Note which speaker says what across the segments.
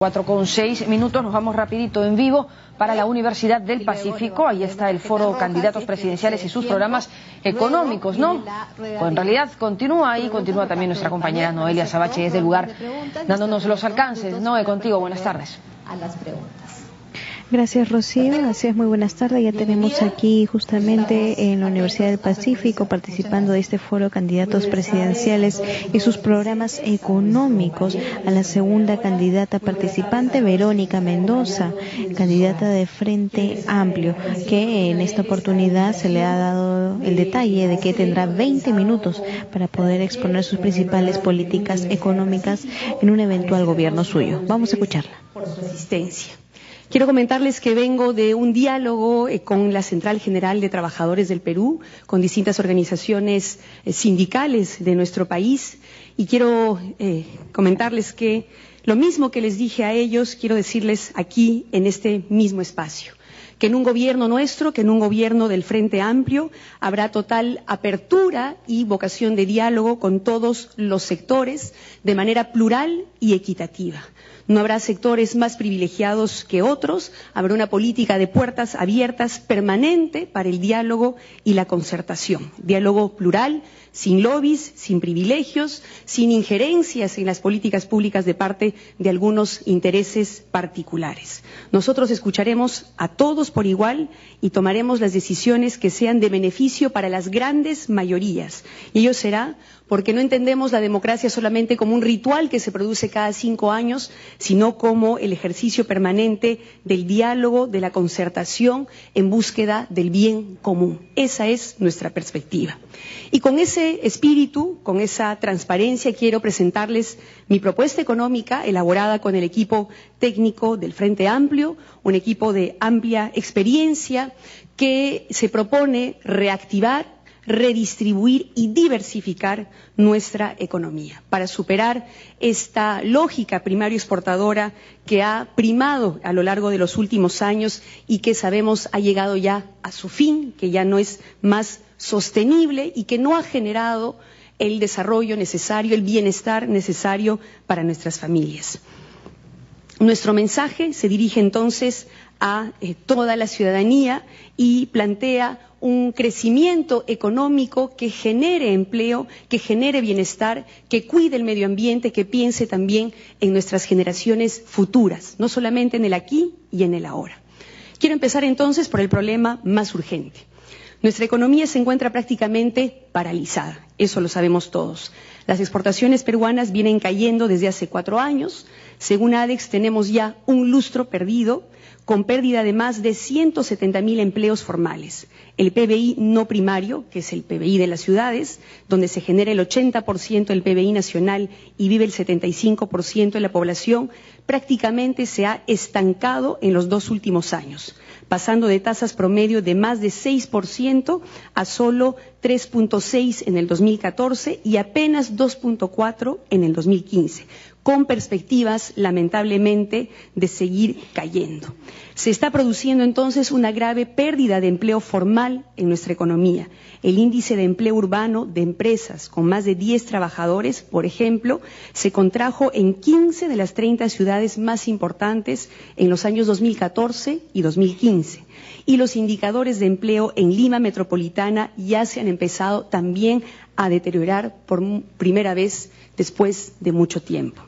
Speaker 1: 4:06, nos vamos rapidito en vivo para la Universidad del Pacífico. Ahí está el foro Candidatos Presidenciales y sus programas económicos, ¿no? Pues en realidad continúa ahí, continúa también nuestra compañera Noelia Sabache desde el lugar, dándonos los alcances. Noe, contigo, buenas tardes.
Speaker 2: A las preguntas.
Speaker 3: Gracias, Rocío. Así es, muy buenas tardes. Ya tenemos aquí justamente en la Universidad del Pacífico participando de este foro Candidatos Presidenciales y sus programas económicos a la segunda candidata participante, Verónica Mendoza, candidata de Frente Amplio, que en esta oportunidad se le ha dado el detalle de que tendrá 20 minutos para poder exponer sus principales políticas económicas en un eventual gobierno suyo. Vamos a escucharla.
Speaker 4: Por su asistencia. Quiero comentarles que vengo de un diálogo con la Central General de Trabajadores del Perú, con distintas organizaciones sindicales de nuestro país, y quiero comentarles que lo mismo que les dije a ellos, quiero decirles aquí en este mismo espacio, que en un gobierno nuestro, que en un gobierno del Frente Amplio, habrá total apertura y vocación de diálogo con todos los sectores de manera plural y equitativa. No habrá sectores más privilegiados que otros, habrá una política de puertas abiertas permanente para el diálogo y la concertación. Diálogo plural, sin lobbies, sin privilegios, sin injerencias en las políticas públicas de parte de algunos intereses particulares. Nosotros escucharemos a todos por igual y tomaremos las decisiones que sean de beneficio para las grandes mayorías. Y ello será porque no entendemos la democracia solamente como un ritual que se produce cada 5 años, sino como el ejercicio permanente del diálogo, de la concertación en búsqueda del bien común. Esa es nuestra perspectiva. Y con ese espíritu, con esa transparencia, quiero presentarles mi propuesta económica elaborada con el equipo técnico del Frente Amplio, un equipo de amplia experiencia que se propone reactivar, redistribuir y diversificar nuestra economía para superar esta lógica primario exportadora que ha primado a lo largo de los últimos años y que sabemos ha llegado ya a su fin, que ya no es más sostenible y que no ha generado el desarrollo necesario, el bienestar necesario para nuestras familias. Nuestro mensaje se dirige entonces a toda la ciudadanía y plantea un crecimiento económico que genere empleo, que genere bienestar, que cuide el medio ambiente, que piense también en nuestras generaciones futuras, no solamente en el aquí y en el ahora. Quiero empezar entonces por el problema más urgente. Nuestra economía se encuentra prácticamente paralizada, eso lo sabemos todos. Las exportaciones peruanas vienen cayendo desde hace 4 años. Según ADEX, tenemos ya un lustro perdido, con pérdida de más de 170.000 empleos formales. El PBI no primario, que es el PBI de las ciudades, donde se genera el 80% del PBI nacional y vive el 75% de la población, prácticamente se ha estancado en los 2 últimos años, pasando de tasas promedio de más de 6% a solo 3.6 en el 2014 y apenas 2.4 en el 2015. Con perspectivas, lamentablemente, de seguir cayendo. Se está produciendo entonces una grave pérdida de empleo formal en nuestra economía. El índice de empleo urbano de empresas con más de 10 trabajadores, por ejemplo, se contrajo en 15 de las 30 ciudades más importantes en los años 2014 y 2015. Y los indicadores de empleo en Lima metropolitana ya se han empezado también a deteriorar por primera vez después de mucho tiempo.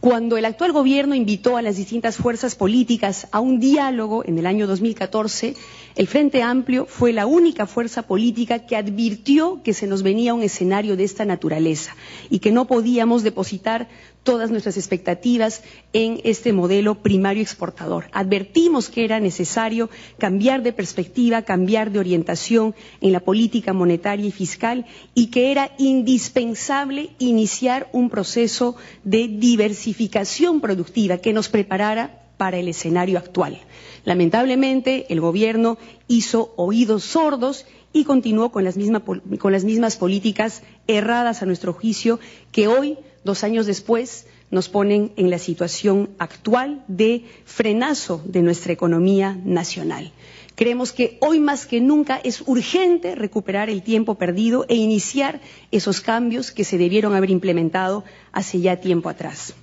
Speaker 4: Cuando el actual gobierno invitó a las distintas fuerzas políticas a un diálogo en el año 2014, el Frente Amplio fue la única fuerza política que advirtió que se nos venía un escenario de esta naturaleza y que no podíamos depositar todas nuestras expectativas en este modelo primario exportador. Advertimos que era necesario cambiar de perspectiva, cambiar de orientación en la política monetaria y fiscal y que era indispensable iniciar un proceso de diversificación productiva que nos preparara para el escenario actual. Lamentablemente, el gobierno hizo oídos sordos y continuó con las mismas políticas erradas a nuestro juicio que hoy, 2 años después, nos ponen en la situación actual de frenazo de nuestra economía nacional. Creemos que hoy más que nunca es urgente recuperar el tiempo perdido e iniciar esos cambios que se debieron haber implementado hace ya tiempo atrás.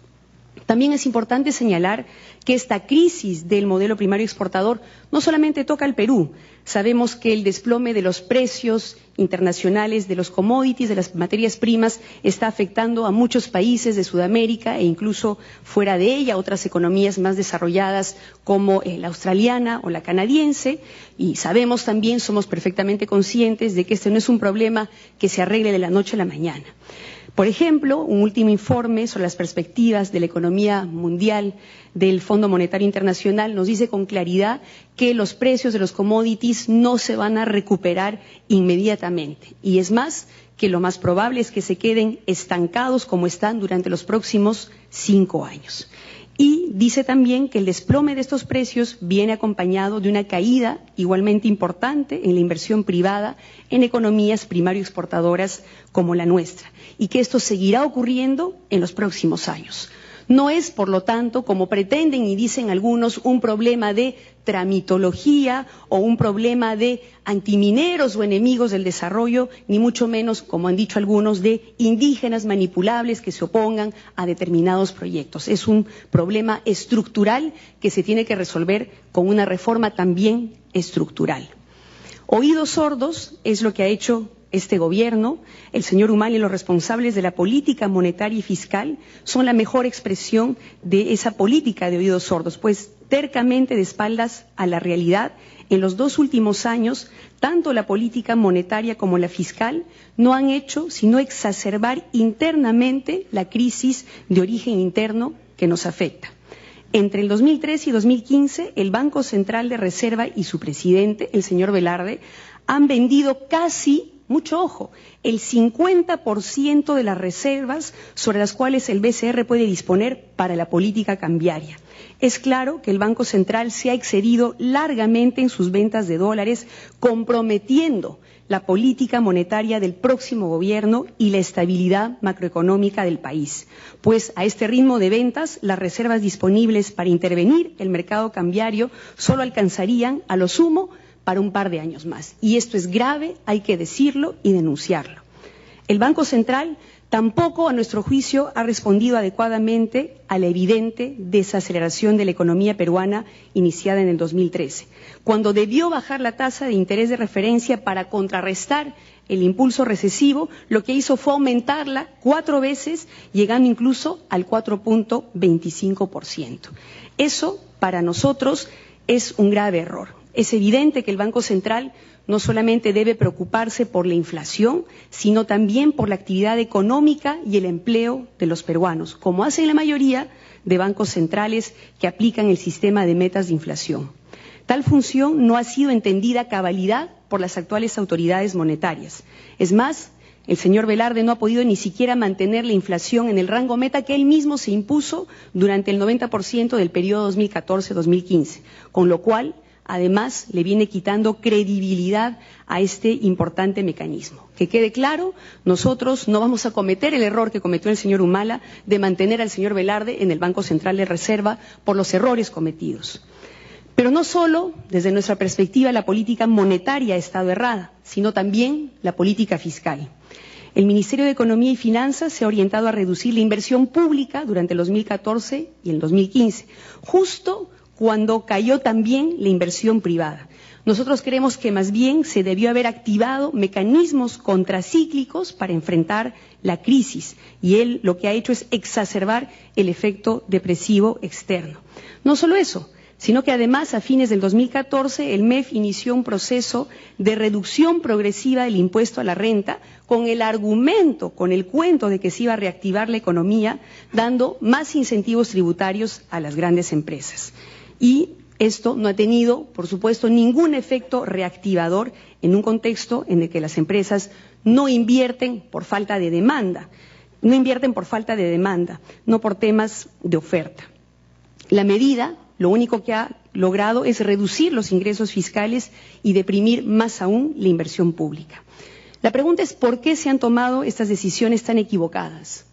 Speaker 4: También es importante señalar que esta crisis del modelo primario exportador no solamente toca al Perú. Sabemos que el desplome de los precios internacionales de los commodities, de las materias primas, está afectando a muchos países de Sudamérica e incluso fuera de ella, otras economías más desarrolladas como la australiana o la canadiense. Y sabemos también, somos perfectamente conscientes de que este no es un problema que se arregle de la noche a la mañana. Por ejemplo, un último informe sobre las perspectivas de la economía mundial del Fondo Monetario Internacional nos dice con claridad que los precios de los commodities no se van a recuperar inmediatamente. Y es más, que lo más probable es que se queden estancados como están durante los próximos 5 años. Y dice también que el desplome de estos precios viene acompañado de una caída igualmente importante en la inversión privada en economías primario exportadoras como la nuestra, y que esto seguirá ocurriendo en los próximos años. No es, por lo tanto, como pretenden y dicen algunos, un problema de tramitología o un problema de antimineros o enemigos del desarrollo, ni mucho menos, como han dicho algunos, de indígenas manipulables que se opongan a determinados proyectos. Es un problema estructural que se tiene que resolver con una reforma también estructural. Oídos sordos es lo que ha hecho este gobierno. El señor Humala y los responsables de la política monetaria y fiscal son la mejor expresión de esa política de oídos sordos, pues tercamente de espaldas a la realidad, en los 2 últimos años, tanto la política monetaria como la fiscal no han hecho sino exacerbar internamente la crisis de origen interno que nos afecta. Entre el 2013 y 2015, el Banco Central de Reserva y su presidente, el señor Velarde, han vendido casi, mucho ojo, el 50% de las reservas sobre las cuales el BCR puede disponer para la política cambiaria. Es claro que el Banco Central se ha excedido largamente en sus ventas de dólares, comprometiendo la política monetaria del próximo gobierno y la estabilidad macroeconómica del país. Pues a este ritmo de ventas, las reservas disponibles para intervenir el mercado cambiario solo alcanzarían, a lo sumo, para un par de años más. Y esto es grave, hay que decirlo y denunciarlo. El Banco Central tampoco, a nuestro juicio, ha respondido adecuadamente a la evidente desaceleración de la economía peruana iniciada en el 2013, cuando debió bajar la tasa de interés de referencia para contrarrestar el impulso recesivo. Lo que hizo fue aumentarla 4 veces, llegando incluso al 4.25%. Eso, para nosotros, es un grave error. Es evidente que el Banco Central no solamente debe preocuparse por la inflación, sino también por la actividad económica y el empleo de los peruanos, como hacen la mayoría de bancos centrales que aplican el sistema de metas de inflación. Tal función no ha sido entendida a cabalidad por las actuales autoridades monetarias. Es más, el señor Velarde no ha podido ni siquiera mantener la inflación en el rango meta que él mismo se impuso durante el 90% del periodo 2014-2015, con lo cual además le viene quitando credibilidad a este importante mecanismo. Que quede claro, nosotros no vamos a cometer el error que cometió el señor Humala de mantener al señor Velarde en el Banco Central de Reserva por los errores cometidos. Pero no solo, desde nuestra perspectiva, la política monetaria ha estado errada, sino también la política fiscal. El Ministerio de Economía y Finanzas se ha orientado a reducir la inversión pública durante el 2014 y el 2015, justo cuando cayó también la inversión privada. Nosotros creemos que más bien se debió haber activado mecanismos contracíclicos para enfrentar la crisis, y él lo que ha hecho es exacerbar el efecto depresivo externo. No solo eso, sino que además a fines del 2014 el MEF inició un proceso de reducción progresiva del impuesto a la renta con el argumento, con el cuento de que se iba a reactivar la economía, dando más incentivos tributarios a las grandes empresas. Y esto no ha tenido, por supuesto, ningún efecto reactivador en un contexto en el que las empresas no invierten por falta de demanda, no por temas de oferta. La medida, lo único que ha logrado es reducir los ingresos fiscales y deprimir más aún la inversión pública. La pregunta es ¿por qué se han tomado estas decisiones tan equivocadas?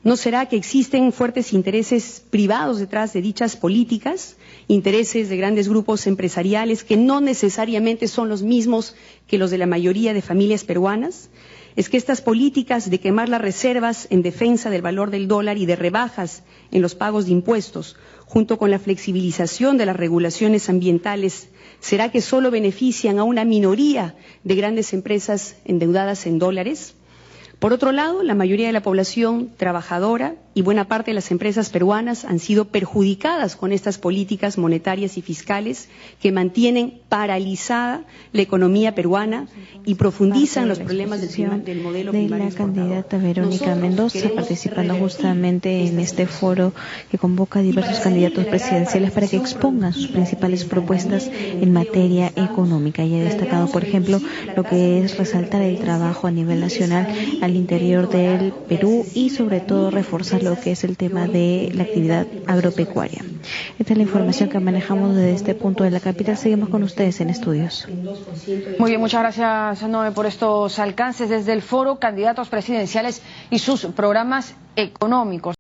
Speaker 4: ¿No será que existen fuertes intereses privados detrás de dichas políticas, intereses de grandes grupos empresariales que no necesariamente son los mismos que los de la mayoría de familias peruanas? es que estas políticas de quemar las reservas en defensa del valor del dólar y de rebajas en los pagos de impuestos, junto con la flexibilización de las regulaciones ambientales, ¿será que solo benefician a una minoría de grandes empresas endeudadas en dólares? Por otro lado, la mayoría de la población trabajadora y buena parte de las empresas peruanas han sido perjudicadas con estas políticas monetarias y fiscales que mantienen paralizada la economía peruana y profundizan los problemas del modelo
Speaker 3: de
Speaker 4: primario
Speaker 3: la candidata Verónica Mendoza, participando justamente en este foro que convoca a diversos candidatos presidenciales para que expongan sus principales propuestas en materia económica. Y ha destacado, por ejemplo, lo que es resaltar el trabajo a nivel nacional al interior del Perú y sobre todo reforzar lo que es el tema de la actividad agropecuaria. Esta es la información que manejamos desde este punto de la capital. Seguimos con ustedes en estudios.
Speaker 1: Muy bien, muchas gracias, Noé, por estos alcances desde el foro Candidatos Presidenciales y sus programas económicos.